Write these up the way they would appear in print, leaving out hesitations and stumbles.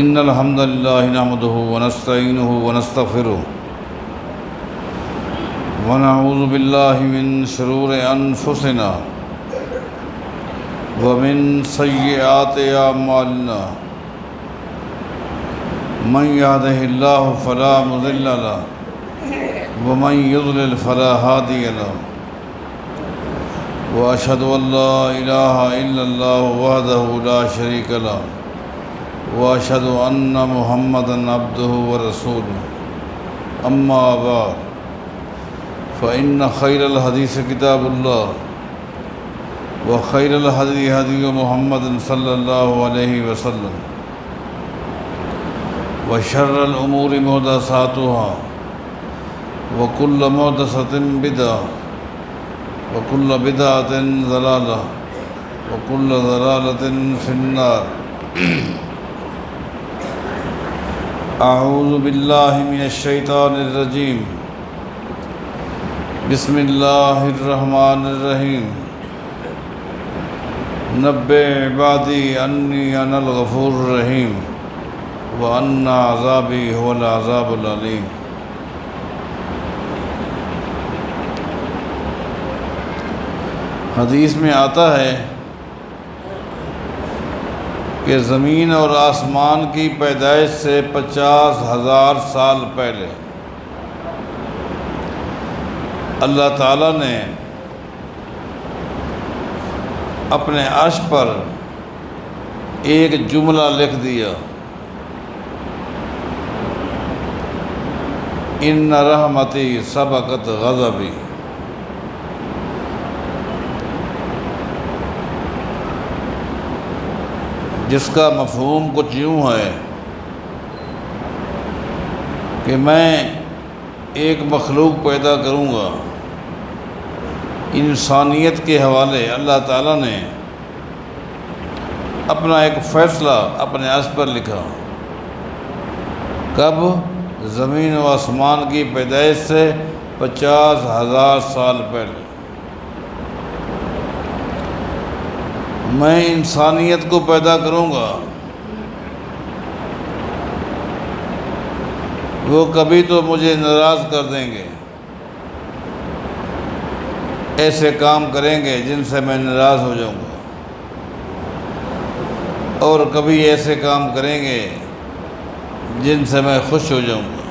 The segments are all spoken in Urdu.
إن الحمد لله نحمده ونستعينه ونستغفره ونعوذ بالله من شرور أنفسنا ومن سيئات أعمالنا من يهده الله فلا مضل له ومن يضلل فلا هادي له وأشهد أن لا إله إلا الله وحده لا شريك له وأشهد أن محمدًا عبده ورسوله أما بعد فإن خير الحديث كتاب الله وخير الهدي هدي محمد صلى الله عليه وسلم وشر الأمور محدثاتها وكل محدثة بدعة وكل بدعة ضلالة وكل ضلالة في النار أعوذ بالله من الشيطان الرجيم بسم الله الرحمن الرحيم نبئ عبادي أني أنا الغفور الرحيم وأن عذابي هو العذاب العليم۔ حدیث میں آتا ہے کہ زمین اور آسمان کی پیدائش سے 50,000 سال پہلے اللہ تعالیٰ نے اپنے عرش پر ایک جملہ لکھ دیا، ان رحمتی سبقت غضبی۔ جس کا مفہوم کچھ یوں ہے کہ میں ایک مخلوق پیدا کروں گا، انسانیت کے حوالے اللہ تعالیٰ نے اپنا ایک فیصلہ اپنے عرش پر لکھا۔ کب؟ زمین و آسمان کی پیدائش سے 50,000 سال پہلے۔ میں انسانیت کو پیدا کروں گا، وہ کبھی تو مجھے ناراض کر دیں گے، ایسے کام کریں گے جن سے میں ناراض ہو جاؤں گا، اور کبھی ایسے کام کریں گے جن سے میں خوش ہو جاؤں گا۔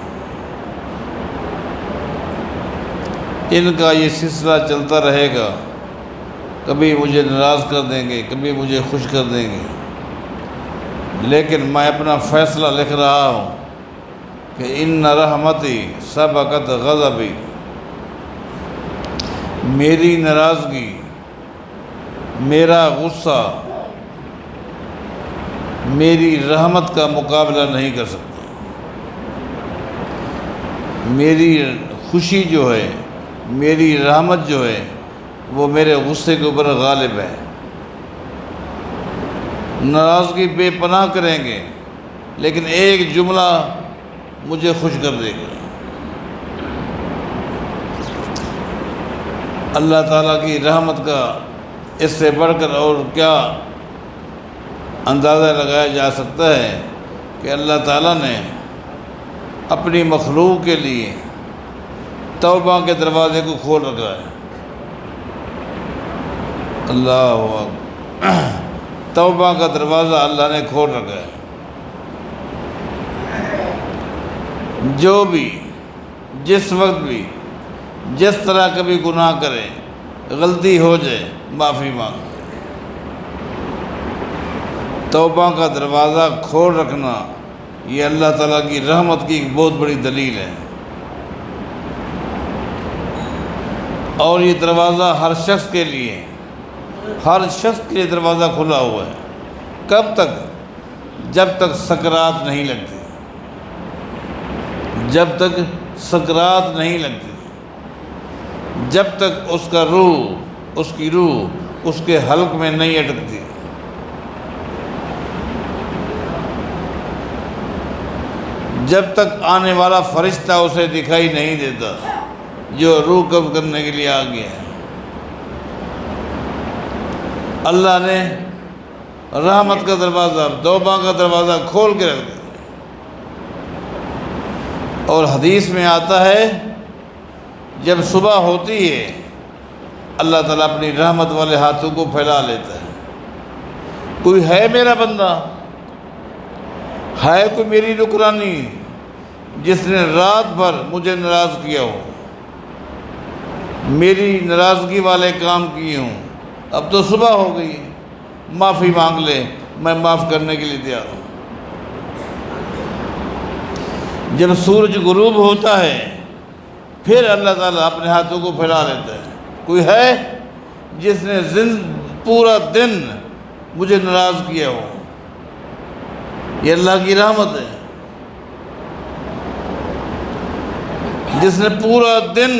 ان کا یہ سلسلہ چلتا رہے گا، کبھی مجھے ناراض کر دیں گے، کبھی مجھے خوش کر دیں گے، لیکن میں اپنا فیصلہ لکھ رہا ہوں کہ ان رحمتی سبقت غضبی، میری ناراضگی، میرا غصہ میری رحمت کا مقابلہ نہیں کر سکتا۔ میری خوشی جو ہے، میری رحمت جو ہے، وہ میرے غصے کے اوپر غالب ہے۔ ناراضگی بے پناہ کریں گے، لیکن ایک جملہ مجھے خوش کر دے گا۔ اللہ تعالیٰ کی رحمت کا اس سے بڑھ کر اور کیا اندازہ لگایا جا سکتا ہے کہ اللہ تعالیٰ نے اپنی مخلوق کے لیے توبہ کے دروازے کو کھول رکھا ہے۔ اللہ اکبر، توبہ کا دروازہ اللہ نے کھول رکھا ہے۔ جو بھی جس وقت بھی جس طرح کبھی گناہ کرے، غلطی ہو جائے، معافی مانگے۔ توبہ کا دروازہ کھول رکھنا یہ اللہ تعالیٰ کی رحمت کی ایک بہت بڑی دلیل ہے، اور یہ دروازہ ہر شخص کے لیے، ہر شخص کے لیے دروازہ کھلا ہوا ہے۔ کب تک؟ جب تک سکرات نہیں لگتی، جب تک سکرات نہیں لگتی، جب تک اس کی روح اس کے حلق میں نہیں اٹکتی۔ جب تک آنے والا فرشتہ اسے دکھائی نہیں دیتا جو روح قبض کرنے کے لیے آ گیا ہے۔ اللہ نے رحمت کا دروازہ، توبہ کا دروازہ کھول کے رکھ دے۔ اور حدیث میں آتا ہے جب صبح ہوتی ہے اللہ تعالیٰ اپنی رحمت والے ہاتھوں کو پھیلا لیتا ہے۔ کوئی ہے میرا بندہ، ہے کوئی میری نکرانی جس نے رات بھر مجھے ناراض کیا ہو، میری ناراضگی والے کام کیے ہوں، اب تو صبح ہو گئی، معافی مانگ لے، میں معاف کرنے کے لیے تیار ہوں۔ جب سورج غروب ہوتا ہے پھر اللہ تعالیٰ اپنے ہاتھوں کو پھیلا لیتا ہے۔ کوئی ہے جس نے پورا دن مجھے ناراض کیا ہو؟ یہ اللہ کی رحمت ہے۔ جس نے پورا دن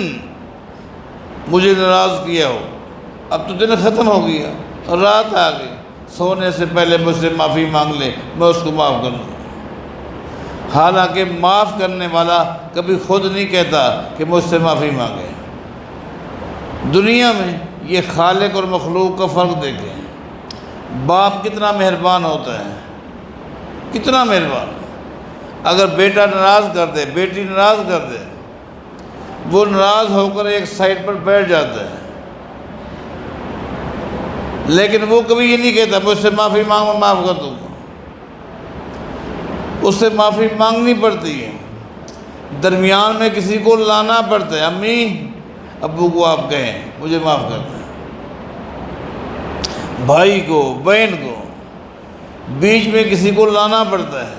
مجھے ناراض کیا ہو، اب تو دن ختم ہو گیا اور رات آ گئی، سونے سے پہلے مجھ سے معافی مانگ لے، میں اس کو معاف کر دوں۔ حالانکہ معاف کرنے والا کبھی خود نہیں کہتا کہ مجھ سے معافی مانگے۔ دنیا میں یہ خالق اور مخلوق کا فرق دیکھیں۔ باپ کتنا مہربان ہوتا ہے، کتنا مہربان۔ اگر بیٹا ناراض کر دے، بیٹی ناراض کر دے، وہ ناراض ہو کر ایک سائڈ پر بیٹھ جاتا ہے، لیکن وہ کبھی یہ نہیں کہتا مجھ سے معافی مانگ، میں معاف کر دوں گا۔ اس سے معافی مانگنی پڑتی ہے، درمیان میں کسی کو لانا پڑتا ہے۔ امی ابو کو آپ کہیں مجھے معاف کر دیں، بھائی کو، بہن کو، بیچ میں کسی کو لانا پڑتا ہے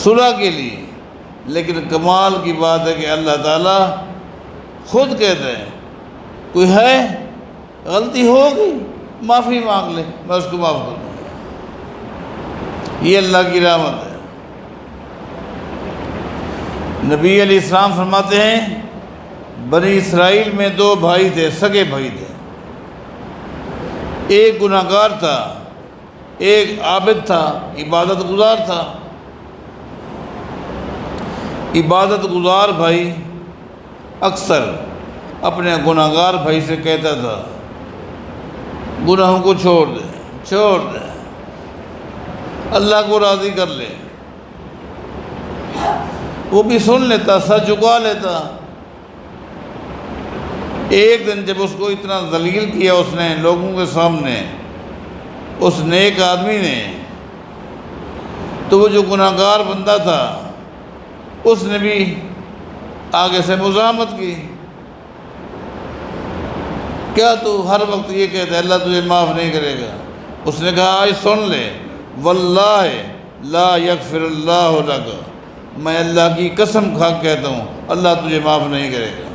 صلح کے لیے۔ لیکن کمال کی بات ہے کہ اللہ تعالیٰ خود کہتے ہیں کوئی ہے غلطی ہو گئی معافی مانگ لے، میں اس کو معاف کر دوں۔ یہ اللہ کی رحمت ہے۔ نبی علیہ السلام فرماتے ہیں بنی اسرائیل میں 2 بھائی تھے، سگے بھائی تھے، ایک گناہ گار تھا، ایک عابد تھا، عبادت گزار تھا۔ عبادت گزار بھائی اکثر اپنے گناہ گار بھائی سے کہتا تھا گناہوں کو چھوڑ دے، چھوڑ دے، اللہ کو راضی کر لے۔ وہ بھی سن لیتا، سر جھکا لیتا۔ ایک دن جب اس کو اتنا ذلیل کیا اس نے لوگوں کے سامنے، اس نیک آدمی نے، تو وہ جو گناہ گار بندہ تھا اس نے بھی آگے سے مزاحمت کی، کیا تو ہر وقت یہ کہتا ہے اللہ تجھے معاف نہیں کرے گا؟ اس نے کہا آج سن لے، واللہ لا یغفر اللہ لک، میں اللہ کی قسم کھا کہتا ہوں اللہ تجھے معاف نہیں کرے گا۔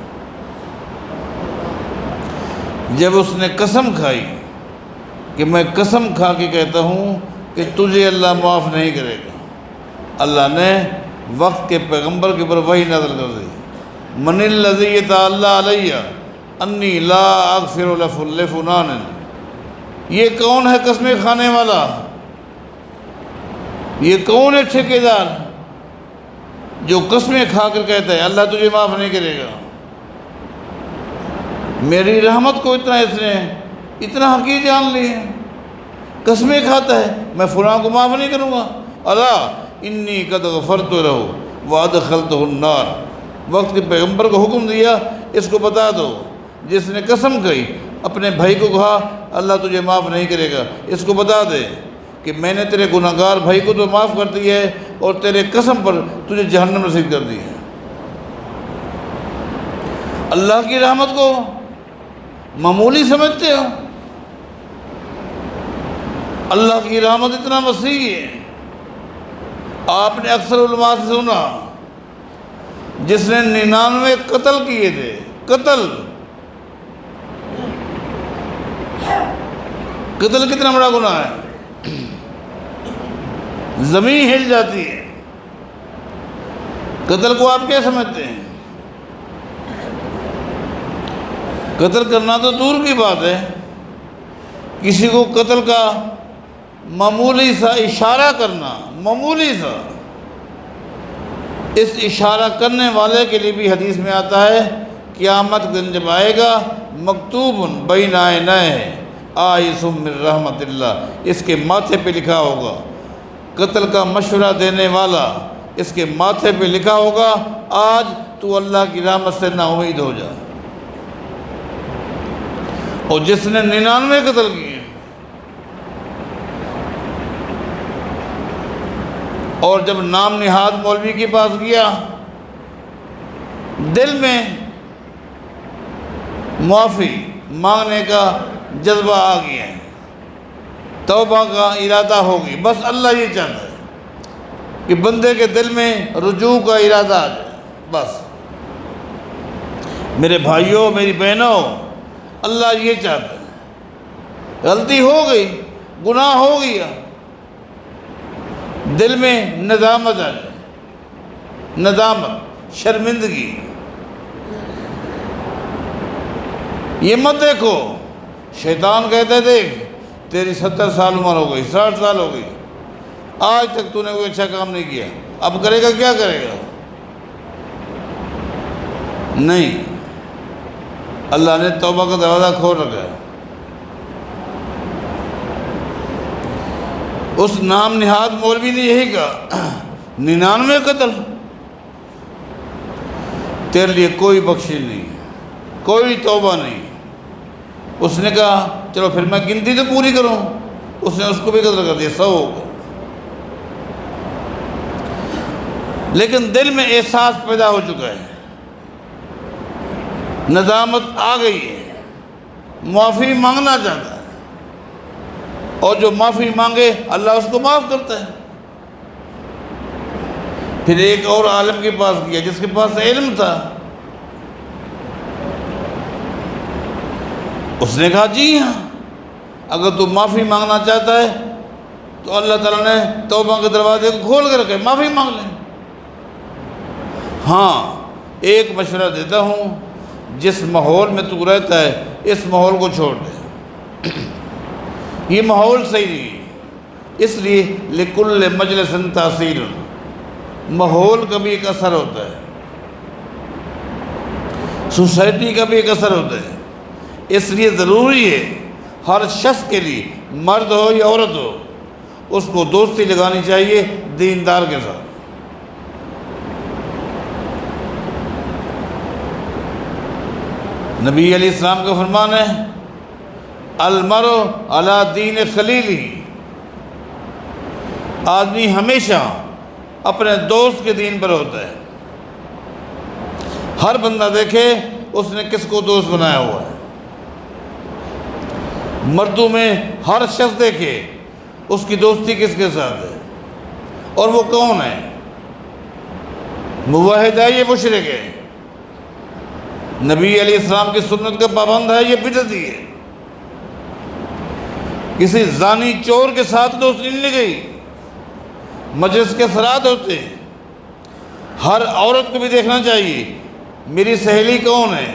جب اس نے قسم کھائی کہ میں قسم کھا کے کہتا ہوں کہ تجھے اللہ معاف نہیں کرے گا، اللہ نے وقت کے پیغمبر کے اوپر وحی نازل کر دی، من الذی یتعلی علیہ انی لا اغفر لفلان۔ یہ کون ہے قسمیں کھانے والا؟ یہ کون ہے ٹھیکیدار جو قسمیں کھا کر کہتا ہے اللہ تجھے معاف نہیں کرے گا؟ میری رحمت کو اس نے اتنا حقیر جان لی ہے، قسمیں کھاتا ہے میں فلاں کو معاف نہیں کروں گا۔ اللہ انی قد غفرت لہ وادخلتہ النار، وقت کے پیغمبر کو حکم دیا اس کو بتا دو، جس نے قسم کھی اپنے بھائی کو کہا اللہ تجھے معاف نہیں کرے گا، اس کو بتا دے کہ میں نے تیرے گناہ گار بھائی کو تو معاف کر دی ہے اور تیرے قسم پر تجھے جہنم نصیب کر دی ہے۔ اللہ کی رحمت کو معمولی سمجھتے ہو؟ اللہ کی رحمت اتنا وسیع ہے۔ آپ نے اکثر علماء سے سنا جس نے 99 قتل کیے تھے، قتل کتنا بڑا گناہ ہے، زمین ہل جاتی ہے۔ قتل کو آپ کیا سمجھتے ہیں؟ قتل کرنا تو دور کی بات ہے، کسی کو قتل کا معمولی سا اشارہ کرنا، معمولی سا، اس اشارہ کرنے والے کے لیے بھی حدیث میں آتا ہے قیامت دن جب آئے گا مکتوب بین عینیہ، آئس من رحمت اللہ، اس کے ماتھے پہ لکھا ہوگا، قتل کا مشورہ دینے والا، اس کے ماتھے پہ لکھا ہوگا آج تو اللہ کی رحمت سے نا امید ہو جا۔ اور جس نے 99 قتل کیے اور جب نام نہاد مولوی کے پاس گیا، دل میں معافی مانگنے کا جذبہ آ گیا ہے، توبہ کا ارادہ ہوگی، بس اللہ یہ چاہتا ہے کہ بندے کے دل میں رجوع کا ارادہ آ جائے۔ بس میرے بھائیوں، میری بہنوں، اللہ یہ چاہتا ہے، غلطی ہو گئی، گناہ ہو گیا، دل میں ندامت آ جائے، ندامت، شرمندگی۔ یہ مت دیکھو، شیطان کہتا ہے دیکھ تیری 70 سال عمر ہو گئی، 60 سال ہو گئی، آج تک تو نے کوئی اچھا کام نہیں کیا، اب کرے گا، کیا کرے گا؟ نہیں، اللہ نے توبہ کا دروازہ کھول رکھا ہے۔ اس نام نہاد مولوی نے یہی کہا، 99 قتل، تیرے لیے کوئی بخشش نہیں، کوئی توبہ نہیں۔ اس نے کہا چلو پھر میں گنتی تو پوری کروں، اس نے اس کو بھی قتل کر دیا، 100 ہو گئے۔ لیکن دل میں احساس پیدا ہو چکا ہے، ندامت آ گئی ہے، معافی مانگنا چاہتا ہے، اور جو معافی مانگے اللہ اس کو معاف کرتا ہے۔ پھر ایک اور عالم کے پاس گیا جس کے پاس علم تھا، اس نے کہا جی ہاں، اگر تو معافی مانگنا چاہتا ہے تو اللہ تعالیٰ نے توبہ کے دروازے کو کھول کے رکھے، معافی مانگ لیں۔ ہاں، ایک مشورہ دیتا ہوں، جس ماحول میں تو رہتا ہے اس ماحول کو چھوڑ دے، یہ ماحول صحیح نہیں ہے۔ اس لیے لکل مجلس تاثیر، ماحول کا بھی ایک اثر ہوتا ہے، سوسائٹی کا بھی ایک اثر ہوتا ہے۔ اس لیے ضروری ہے ہر شخص کے لیے، مرد ہو یا عورت ہو، اس کو دوستی لگانی چاہیے دیندار کے ساتھ۔ نبی علیہ السلام کا فرمان ہے المرء علی دین خلیلہ، آدمی ہمیشہ اپنے دوست کے دین پر ہوتا ہے۔ ہر بندہ دیکھے اس نے کس کو دوست بنایا ہوا ہے، مردوں میں ہر شخص دیکھے اس کی دوستی کس کے ساتھ ہے، اور وہ کون ہے، موحد ہے یہ مشرک ہے، نبی علیہ السلام کی سنت کا پابند ہے یہ بدعتی ہے۔ کسی زانی چور کے ساتھ دوستی نہیں لگئی، مجلس کے اثرات ہوتے ہیں۔ ہر عورت کو بھی دیکھنا چاہیے میری سہیلی کون ہے،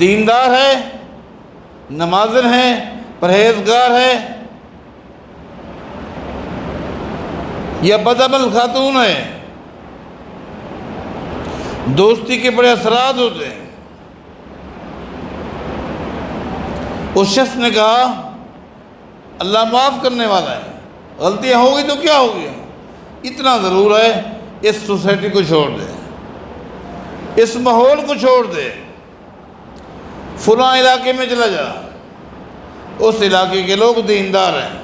دیندار ہے، نمازن ہے، پرہیزگار ہے، یا بدعمل خاتون ہے۔ دوستی کے بڑے اثرات ہوتے ہیں۔ اس شخص نے کہا اللہ معاف کرنے والا ہے، غلطیاں ہو گئی تو کیا ہو گیا، اتنا ضرور ہے اس سوسائٹی کو چھوڑ دے، اس ماحول کو چھوڑ دے، فلاں علاقے میں چلا جا، اس علاقے کے لوگ دیندار ہیں،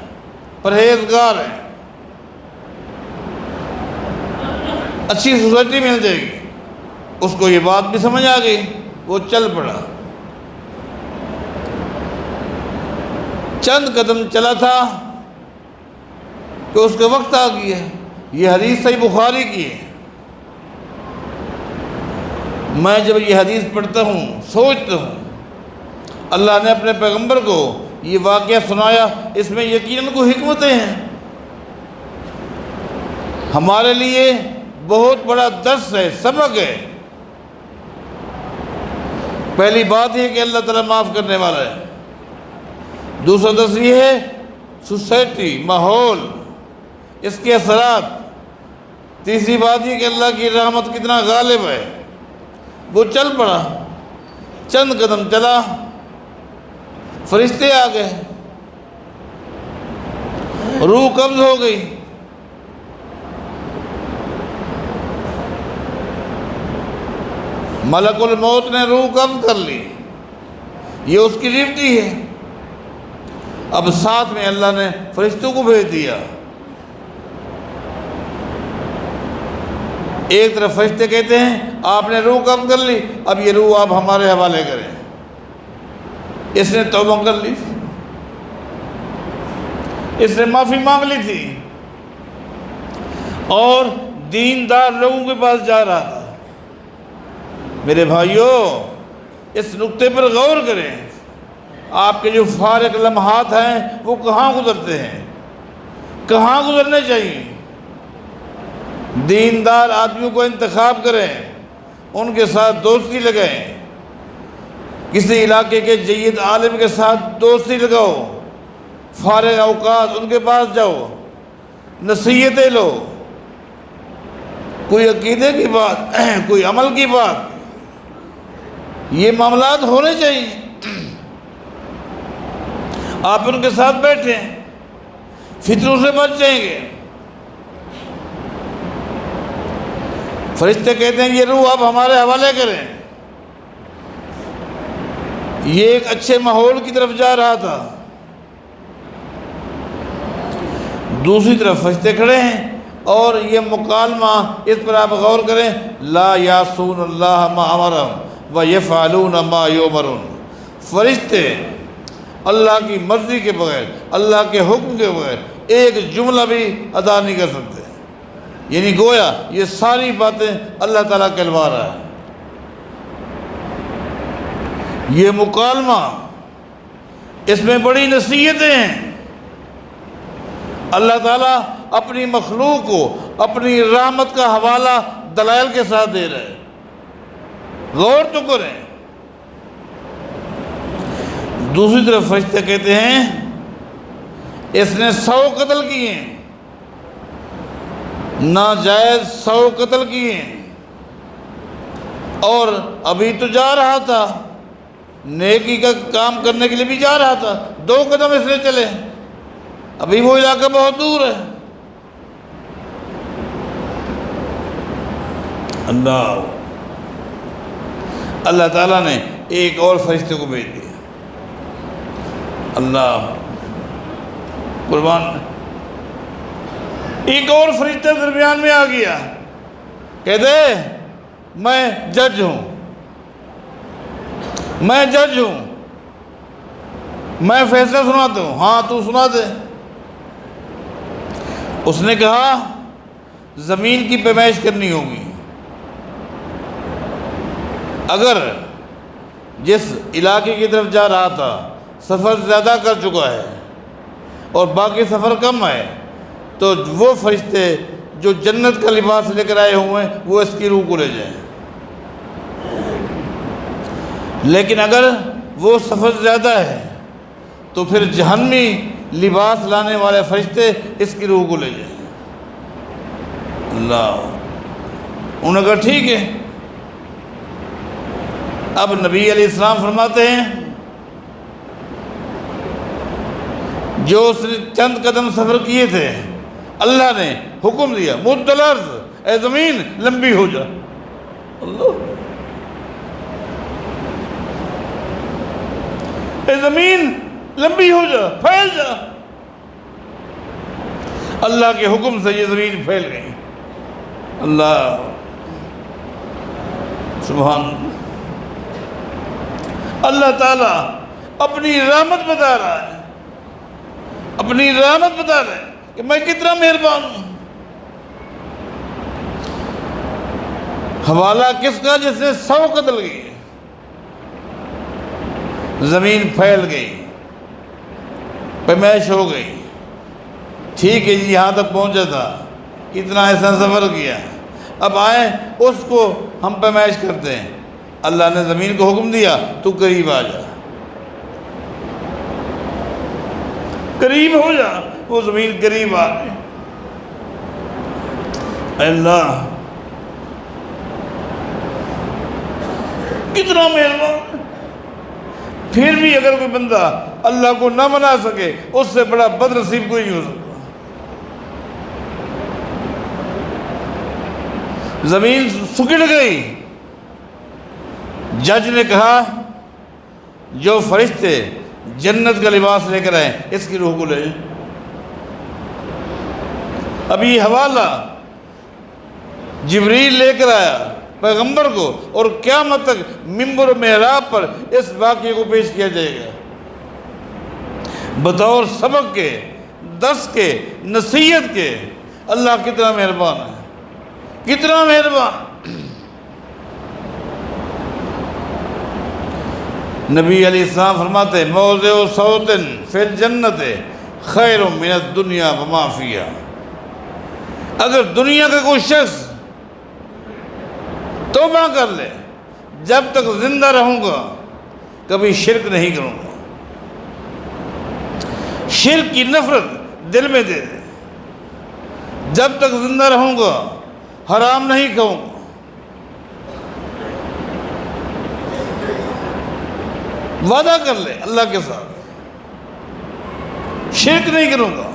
پرہیزگار ہیں، اچھی سوسائٹی مل جائے گی۔ اس کو یہ بات بھی سمجھ آ گئی، وہ چل پڑا، چند قدم چلا تھا کہ اس کا وقت آ گیا۔ یہ حدیث صحیح بخاری کی ہے۔ میں جب یہ حدیث پڑھتا ہوں سوچتا ہوں اللہ نے اپنے پیغمبر کو یہ واقعہ سنایا، اس میں یقیناً کو حکمتیں ہیں، ہمارے لیے بہت بڑا درس ہے، سبق ہے۔ پہلی بات یہ کہ اللہ تعالیٰ معاف کرنے والا ہے، دوسرا درس یہ ہے سوسائٹی، ماحول، اس کے اثرات، تیسری بات یہ کہ اللہ کی رحمت کتنا غالب ہے۔ وہ چل پڑا، چند قدم چلا، فرشتے آ گئے، روح قبض ہو گئی، ملک الموت نے روح قبض کر لی، یہ اس کی ڈیوٹی ہے۔ اب ساتھ میں اللہ نے فرشتوں کو بھیج دیا، ایک طرف فرشتے کہتے ہیں آپ نے روح قبض کر لی، اب یہ روح آپ ہمارے حوالے کریں۔ اس نے توبہ کر لی، اس نے معافی مانگ لی تھی اور دیندار لوگوں کے پاس جا رہا تھا۔ میرے بھائیوں، اس نقطے پر غور کریں، آپ کے جو فارغ لمحات ہیں وہ کہاں گزرتے ہیں، کہاں گزرنے چاہیے؟ دیندار آدمیوں کو انتخاب کریں، ان کے ساتھ دوستی لگائیں، کسی علاقے کے جید عالم کے ساتھ دوستی لگاؤ، فارغ اوقات ان کے پاس جاؤ، نصیحتیں لو، کوئی عقیدے کی بات، کوئی عمل کی بات، یہ معاملات ہونے چاہیے۔ آپ ان کے ساتھ بیٹھیں، فتنوں سے بچ جائیں گے۔ فرشتے کہتے ہیں یہ روح آپ ہمارے حوالے کریں۔ یہ ایک اچھے ماحول کی طرف جا رہا تھا، دوسری طرف فرشتے کھڑے ہیں اور یہ مکالمہ، اس پر آپ غور کریں، لا یعصون اللہ ما امرہم ویفعلون ما یؤمرون۔ فرشتے اللہ کی مرضی کے بغیر، اللہ کے حکم کے بغیر ایک جملہ بھی ادا نہیں کر سکتے، یعنی گویا یہ ساری باتیں اللہ تعالیٰ کہلوا رہا ہے۔ یہ مکالمہ، اس میں بڑی نصیحتیں ہیں۔ اللہ تعالیٰ اپنی مخلوق کو اپنی رحمت کا حوالہ دلائل کے ساتھ دے رہے ہیں، غور تو کریں۔ دوسری طرف فرشتے کہتے ہیں اس نے 100 قتل کیے، ناجائز 100 قتل کیے، اور ابھی تو جا رہا تھا، نیکی کا کام کرنے کے لیے بھی جا رہا تھا، 2 قدم اس نے چلے، ابھی وہ علاقہ بہت دور ہے۔ اللہ تعالیٰ نے ایک اور فرشتے کو بھیج دیا، اللہ قربان، ایک اور فرشتہ درمیان میں آ گیا، کہتے میں جج ہوں، میں جج ہوں، میں فیصلہ سناتا ہوں۔ ہاں تو سنا دے۔ اس نے کہا زمین کی پیمائش کرنی ہوگی، اگر جس علاقے کی طرف جا رہا تھا سفر زیادہ کر چکا ہے اور باقی سفر کم ہے، تو وہ فرشتے جو جنت کا لباس لے کر آئے ہوئے ہیں وہ اس کی روح کو لے جائیں، لیکن اگر وہ سفر زیادہ ہے تو پھر جہنمی لباس لانے والے فرشتے اس کی روح کو لے جائیں۔ اللہ، انہوں نے کہا ٹھیک ہے۔ اب نبی علیہ السلام فرماتے ہیں جو اس نے چند قدم سفر کیے تھے، اللہ نے حکم دیا مد الارض، اے زمین لمبی ہو جا۔ اللہ، اے زمین لمبی ہو جا، پھیل جا۔ اللہ کے حکم سے یہ زمین پھیل گئی۔ اللہ، سبحان اللہ تعالیٰ اپنی رحمت بتا رہا ہے، اپنی رحمت بتا رہا ہے کہ میں کتنا مہربان ہوں۔ حوالہ کس کا؟ جس نے 100 قتل کیے، زمین پھیل گئی، پیمائش ہو گئی، ٹھیک ہے جی یہاں تک پہنچا تھا، اتنا ایسا سفر کیا، اب آئیں اس کو ہم پیمائش کرتے ہیں۔ اللہ نے زمین کو حکم دیا تو قریب آ جا، قریب ہو جا۔ وہ زمین قریب آ گئی۔ اللہ کتنا مہربان۔ پھر بھی اگر کوئی بندہ اللہ کو نہ منا سکے اس سے بڑا بد نصیب کوئی نہیں ہو سکتا۔ زمین سکڑ گئی، جج نے کہا جو فرشتے جنت کا لباس لے کر آئے اس کی روح کو لے جائیں۔ اب یہ حوالہ جبریل لے کر آیا پیغمبر کو، اور قیامت تک منبر و محراب پر اس واقعے کو پیش کیا جائے گا بطور سبق کے، درس کے، نصیحت کے۔ اللہ کتنا مہربان ہے، کتنا مہربان۔ نبی علیہ السلام فرماتے موضع صوت فی الجنت خیر من الدنیا وما فیہا۔ اگر دنیا کا کوئی شخص توبہ کر لے، جب تک زندہ رہوں گا کبھی شرک نہیں کروں گا، شرک کی نفرت دل میں دے دے، جب تک زندہ رہوں گا حرام نہیں کھاؤں گا، وعدہ کر لے اللہ کے ساتھ، شرک نہیں کروں گا،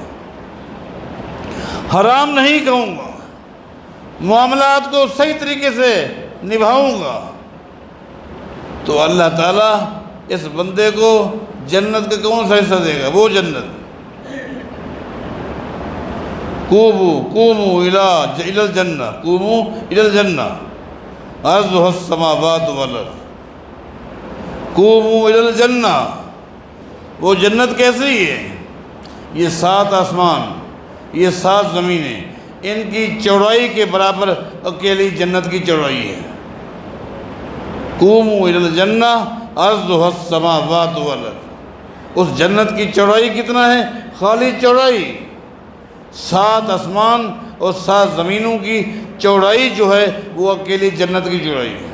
حرام نہیں کھاؤں گا، معاملات کو صحیح طریقے سے نبھاؤں گا، تو اللہ تعالیٰ اس بندے کو جنت کا کون سا حصہ دے گا؟ وہ جنت۔ قوموا الی الجنہ، قوموا الی الجنہ عرضها السماوات والارض، قوموا الی الجنہ۔ وہ جنت کیسی ہے؟ یہ 7 آسمان، یہ 7 زمینیں، ان کی چوڑائی کے برابر اکیلی جنت کی چوڑائی ہے۔ قوموا الی الجنہ عرضها السماوات والارض۔ اس جنت کی چوڑائی کتنا ہے؟ خالی چوڑائی 7 آسمان اور 7 زمینوں کی چوڑائی جو ہے وہ اکیلی جنت کی چوڑائی ہے۔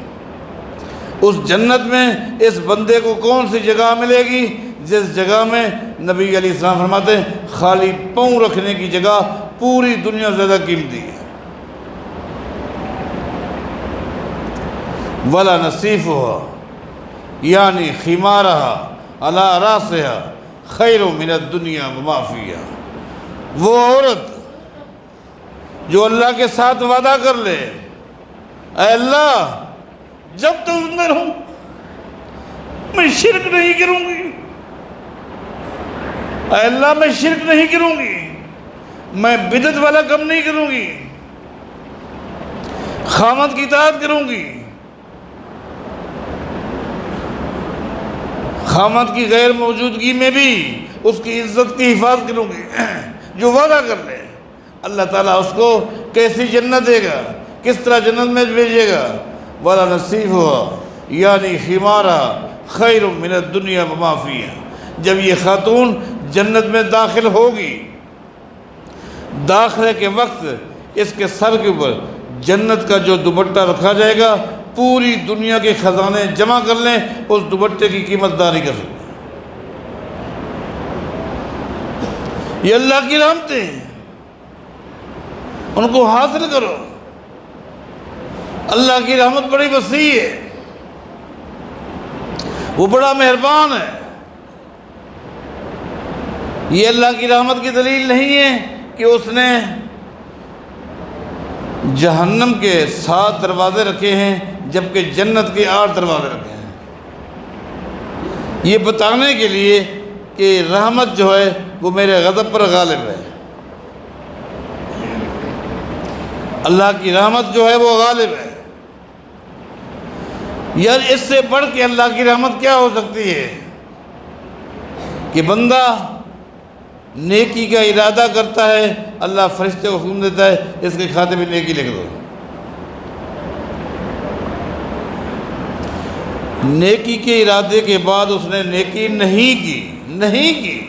اس جنت میں اس بندے کو کون سی جگہ ملے گی؟ جس جگہ میں نبی علیہ السلام فرماتے ہیں خالی پاؤں رکھنے کی جگہ پوری دنیا زیادہ قیمتی ہے۔ ولا نصیفها یعنی خمارها علی راسها خیر من الدنیا وما فیہا۔ وہ عورت جو اللہ کے ساتھ وعدہ کر لے اے اللہ جب تک زندہ رہوں میں شرک نہیں کروں گی، اے اللہ میں شرک نہیں کروں گی، میں بدعت والا کام نہیں کروں گی، خامد کی اطاعت کروں گی، خامد کی غیر موجودگی میں بھی اس کی عزت کی حفاظت کروں گی۔ جو وعدہ کر لے اللہ تعالیٰ اس کو کیسی جنت دے گا، کس طرح جنت میں بھیجے گا۔ وَلَا نَصِيفُهَا یعنی خِمَارَهَا خَيْرٌ مِّنَ الدُّنْيَا وَمَا فِيهَا۔ جب یہ خاتون جنت میں داخل ہوگی، داخلے کے وقت اس کے سر کے اوپر جنت کا جو دوپٹہ رکھا جائے گا، پوری دنیا کے خزانے جمع کر لیں اس دوپٹے کی قیمت داری کر سکتے۔ یہ اللہ کی رحمتیں ہیں، ان کو حاصل کرو۔ اللہ کی رحمت بڑی وسیع ہے، وہ بڑا مہربان ہے۔ یہ اللہ کی رحمت کی دلیل نہیں ہے کہ اس نے جہنم کے 7 دروازے رکھے ہیں جبکہ جنت کے 8 دروازے رکھے ہیں۔ یہ بتانے کے لیے کہ رحمت جو ہے وہ میرے غضب پر غالب ہے، اللہ کی رحمت جو ہے وہ غالب ہے۔ یار اس سے بڑھ کے اللہ کی رحمت کیا ہو سکتی ہے کہ بندہ نیکی کا ارادہ کرتا ہے، اللہ فرشتے کو حکم دیتا ہے اس کے کھاتے میں نیکی لکھ دو۔ نیکی کے ارادے کے بعد اس نے نیکی نہیں کی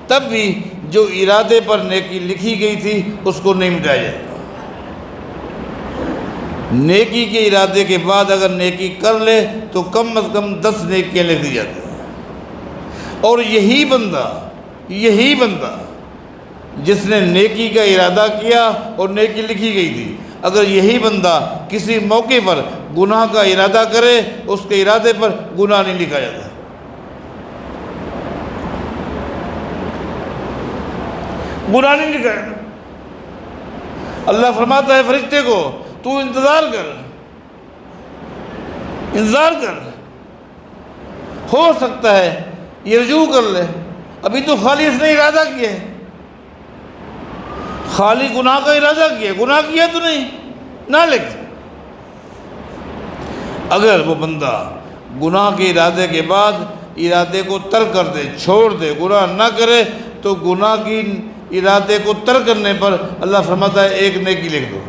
تب بھی جو ارادے پر نیکی لکھی گئی تھی اس کو نہیں مٹایا جائے گا۔ نیکی کے ارادے کے بعد اگر نیکی کر لے تو کم از کم 10 نیکیاں لکھ دی جاتی ہیں۔ اور یہی بندہ جس نے نیکی کا ارادہ کیا اور نیکی لکھی گئی تھی، اگر یہی بندہ کسی موقع پر گناہ کا ارادہ کرے اس کے ارادے پر گناہ نہیں لکھا جاتا۔ گناہ نہیں لکھا ہے۔ اللہ فرماتا ہے فرشتے کو تو انتظار کر، انتظار کر، ہو سکتا ہے یہ رجوع کر لے، ابھی تو خالی اس نے ارادہ کیا ہے، خالی گناہ کا ارادہ کیا، گناہ کیا تو نہیں، نہ لکھ۔ اگر وہ بندہ گناہ کے ارادے کے بعد ارادے کو ترک کر دے، چھوڑ دے، گناہ نہ کرے، تو گناہ کی ارادے کو ترک کرنے پر اللہ فرماتا ہے ایک نیکی لکھ دو۔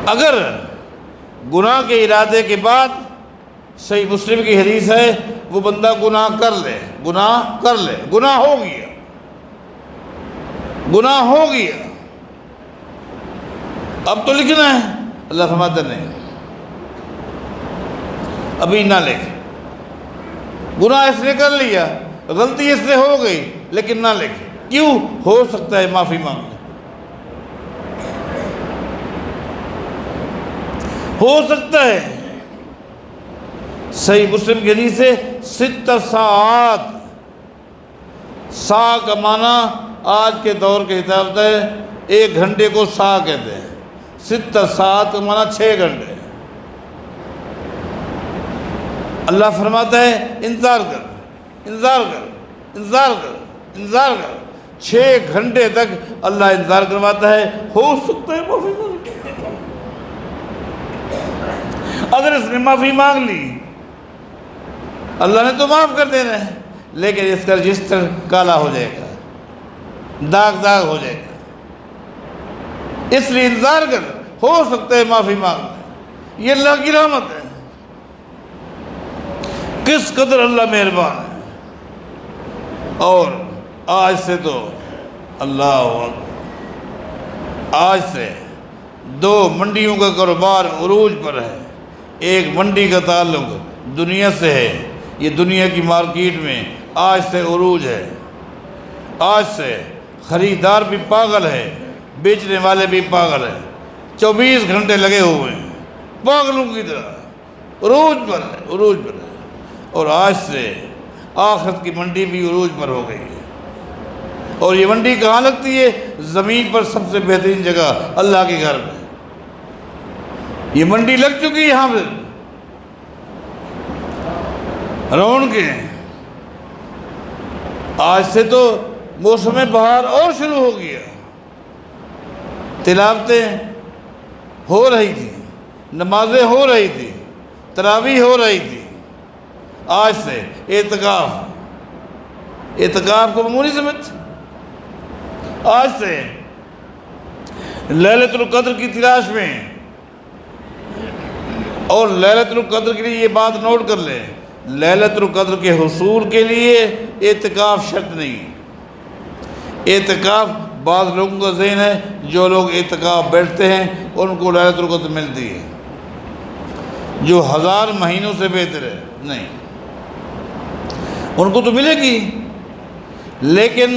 اگر گناہ کے ارادے کے بعد، صحیح مسلم کی حدیث ہے، وہ بندہ گناہ کر لے، گناہ کر لے، گناہ ہو گیا، گناہ ہو گیا، اب تو لکھنا ہے، اللہ فرماتا نہیں، ابھی نہ لکھ، گناہ اس نے کر لیا، غلطی اس سے ہو گئی، لیکن نہ لکھ، کیوں؟ ہو سکتا ہے معافی مانگ لے، ہو سکتا ہے۔ صحیح مسلم کی حدیث ہے 6 ساعات، سا کا معنی آج کے دور کے حساب سے 1 گھنٹے کو سا کہتے ہیں، 6 ساعت کا معنی 6 گھنٹے۔ اللہ فرماتا ہے انتظار کر، انتظار کر، انتظار کر، انتظار کر، 6 گھنٹے تک اللہ انتظار کرواتا ہے، ہو سکتا ہے معافی مانگ لے۔ اگر اس نے معافی مانگ لی، اللہ نے تو معاف کر دینا ہے، لیکن اس کا رجسٹر کالا ہو جائے گا، داغ داغ ہو جائے گا، اس لیے انتظار کر، ہو سکتا ہے معافی مانگ لے۔ یہ اللہ کی رحمت ہے، کس قدر اللہ مہربان ہے۔ اور آج سے تو اللہ اکبر، آج سے 2 منڈیوں کا کاروبار عروج پر ہے۔ ایک منڈی کا تعلق دنیا سے ہے، یہ دنیا کی مارکیٹ میں آج سے عروج ہے، آج سے خریدار بھی پاگل ہے، بیچنے والے بھی پاگل ہیں، 24 گھنٹے لگے ہوئے ہیں پاگلوں کی طرح، عروج پر ہے، عروج پر ہے۔ اور آج سے آخرت کی منڈی بھی عروج پر ہو گئی ہے۔ اور یہ منڈی کہاں لگتی ہے؟ زمین پر سب سے بہترین جگہ، اللہ کے گھر میں یہ منڈی لگ چکی ہے۔ یہاں پہ رونقیں ہیں۔ آج سے تو موسم بہار اور شروع ہو گیا، تلاوتیں ہو رہی تھی، نمازیں ہو رہی تھی، تراویح ہو رہی تھی۔ آج سے اعتکاف، اعتکاف کو معمولی سمجھ، آج سے لیلۃ القدر کی تلاش میں، اور لیلۃ القدر کے لیے یہ بات نوٹ کر لیں، لیلۃ القدر کے حصول کے لیے اعتکاف شرط نہیں۔ اعتکاف بعض لوگوں کا ذہن ہے، جو لوگ اعتکاف بیٹھتے ہیں ان کو لیلۃ القدر ملتی ہے، جو 1000 مہینوں سے بہتر ہے، نہیں، ان کو تو ملے گی، لیکن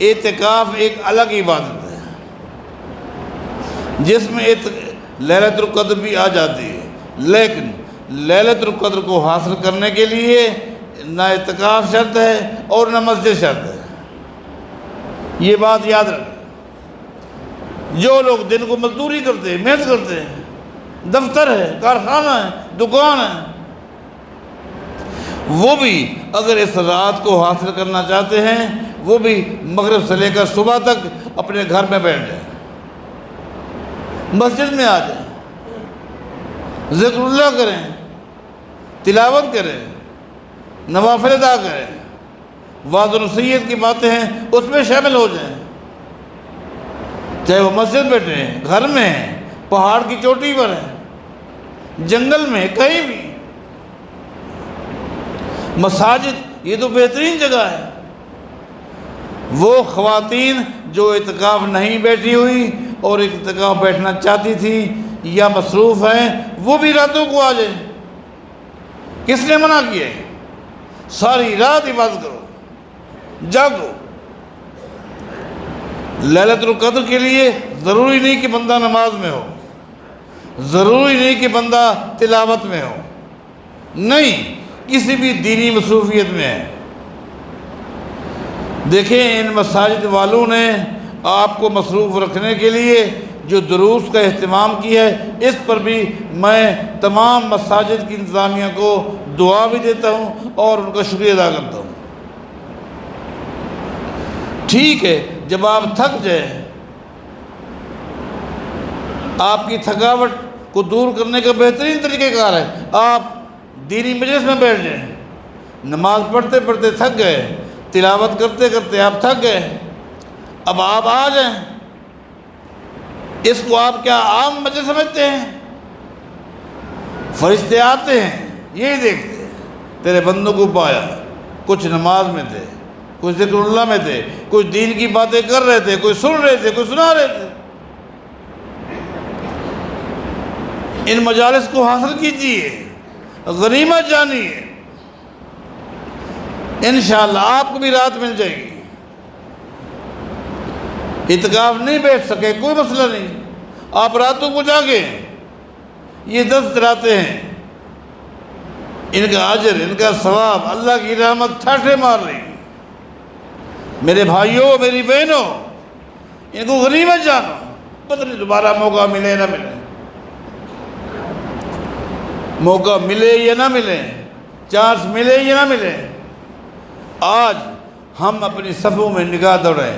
اعتکاف ایک الگ عبادت ہے جس میں لیلۃ القدر بھی آ جاتی ہے، لیکن لیلۃ القدر کو حاصل کرنے کے لیے نہ اعتکاف شرط ہے اور نہ مسجد شرط ہے، یہ بات یاد رکھیں۔ جو لوگ دن کو مزدوری کرتے ہیں، محنت کرتے ہیں، دفتر ہے، کارخانہ ہے، دکان ہے، وہ بھی اگر اس رات کو حاصل کرنا چاہتے ہیں، وہ بھی مغرب سے لے کر صبح تک اپنے گھر میں بیٹھ جائیں، مسجد میں آ جائیں، ذکر اللہ کریں، تلاوت کریں، نوافل ادا کریں، وعظ و نصیحت کی باتیں ہیں اس میں شامل ہو جائیں، چاہے وہ مسجد بیٹھے ہیں، گھر میں ہیں، پہاڑ کی چوٹی پر ہیں، جنگل میں، کہیں بھی۔ مساجد یہ تو بہترین جگہ ہے۔ وہ خواتین جو اعتکاف نہیں بیٹھی ہوئی اور اعتکاف بیٹھنا چاہتی تھی یا مصروف ہیں، وہ بھی راتوں کو آ جائیں، کس نے منع کیا ہے؟ ساری رات عبادت کرو، جاگو۔ لیلۃ القدر کے لیے ضروری نہیں کہ بندہ نماز میں ہو، ضروری نہیں کہ بندہ تلاوت میں ہو، نہیں، کسی بھی دینی مصروفیت میں ہے، دیکھیں ان مساجد والوں نے آپ کو مصروف رکھنے کے لیے جو دروس کا اہتمام کیا ہے، اس پر بھی میں تمام مساجد کی انتظامیہ کو دعا بھی دیتا ہوں اور ان کا شکریہ ادا کرتا ہوں۔ ٹھیک ہے، جب آپ تھک جائیں، آپ کی تھکاوٹ کو دور کرنے کا بہترین طریقہ کار ہے آپ دینی مجلس میں بیٹھ جائیں۔ نماز پڑھتے پڑھتے تھک گئے، تلاوت کرتے کرتے آپ تھک گئے، اب آپ آ جائیں۔ اس کو آپ کیا عام مجلس سمجھتے ہیں؟ فرشتے آتے ہیں، یہی دیکھتے ہیں تیرے بندوں کو پایا، کچھ نماز میں تھے، کچھ ذکر اللہ میں تھے، کچھ دین کی باتیں کر رہے تھے، کوئی سن رہے تھے، کوئی سنا رہے تھے۔ ان مجالس کو حاصل کیجیے، غنیمت جانیے، انشاءاللہ آپ کو بھی رات مل جائے گی۔ اعتکاف نہیں بیٹھ سکے کوئی مسئلہ نہیں، آپ راتوں کو جاگیں، یہ 10 دلاتے ہیں، ان کا اجر، ان کا ثواب، اللہ کی رحمت ٹھاٹھے مار رہی۔ میرے بھائیوں، میری بہنوں، ان کو غنیمت جانو، پتہ نہیں دوبارہ موقع ملے نہ ملے، موقع ملے یا نہ ملے، چانس ملے یا نہ ملے۔ آج ہم اپنی صفوں میں نگاہ دوڑیں،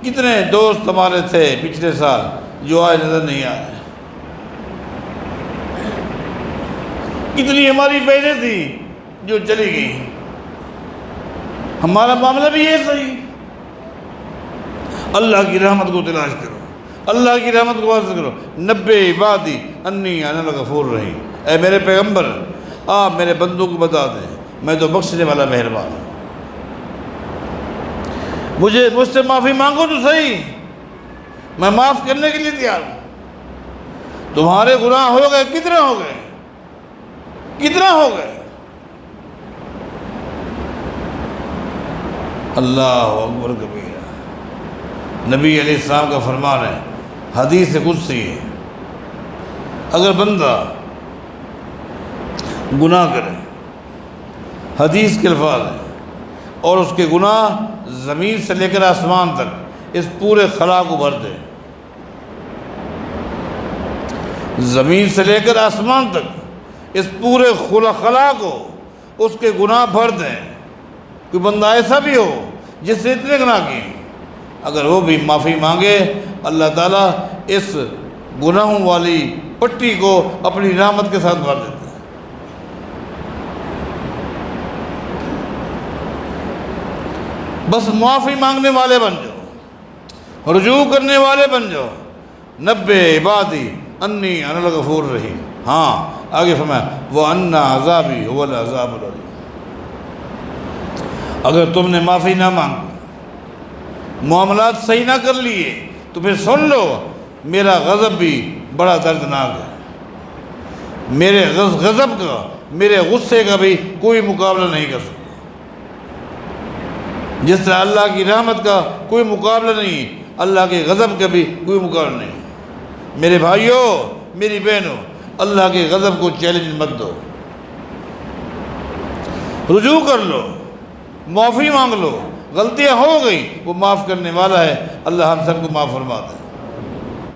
کتنے دوست ہمارے تھے پچھلے سال جو آج نظر نہیں آئے، کتنی ہماری بہنیں تھیں جو چلی گئیں۔ ہمارا معاملہ بھی یہ صحیح، اللہ کی رحمت کو تلاش کرو، اللہ کی رحمت کو حاصل کرو۔ نبئ عبادی انی انا الغفور الرحیم، اے میرے پیغمبر آپ میرے بندوں کو بتا دیں میں تو بخشنے والا مہربان ہوں، مجھ سے معافی مانگو تو صحیح، میں معاف کرنے کے لیے تیار ہوں۔ تمہارے گناہ ہو گئے، کتنے ہو گئے، کتنا ہو گئے؟ اللہ اکبر کبیرہ۔ نبی علیہ السلام کا فرمان ہے، حدیث قدسی ہے، اگر بندہ گناہ کرے، حدیث کے الفاظ ہیں، اور اس کے گناہ زمین سے لے کر آسمان تک اس پورے خلا کو بھر دے، زمین سے لے کر آسمان تک اس پورے خلا کو اس کے گناہ بھر دیں، کوئی بندہ ایسا بھی ہو جس سے اتنے گناہ کیے، اگر وہ بھی معافی مانگے، اللہ تعالیٰ اس گناہوں والی پٹی کو اپنی رحمت کے ساتھ بھر دیتا ہے۔ بس معافی مانگنے والے بن جاؤ، رجوع کرنے والے بن جاؤ۔ نبئ عبادی انی انا الغفور الرحیم۔ ہاں آگے فرمایا وَأَنَّ عَذَابِي هُوَ الْعَذَابُ الْأَلِيمُ۔ اگر تم نے معافی نہ مانگی، معاملات صحیح نہ کر لیے، تو پھر سن لو میرا غضب بھی بڑا دردناک ہے، میرے غضب کا، میرے غصے کا بھی کوئی مقابلہ نہیں کر سکتا۔ جس طرح اللہ کی رحمت کا کوئی مقابلہ نہیں، اللہ کے غضب کا بھی کوئی مقابلہ نہیں۔ میرے بھائیوں، میری بہنوں، اللہ کے غضب کو چیلنج مت دو، رجوع کر لو، معافی مانگ لو، غلطیاں ہو گئی، وہ معاف کرنے والا ہے، اللہ ہم سب کو معاف فرما دے۔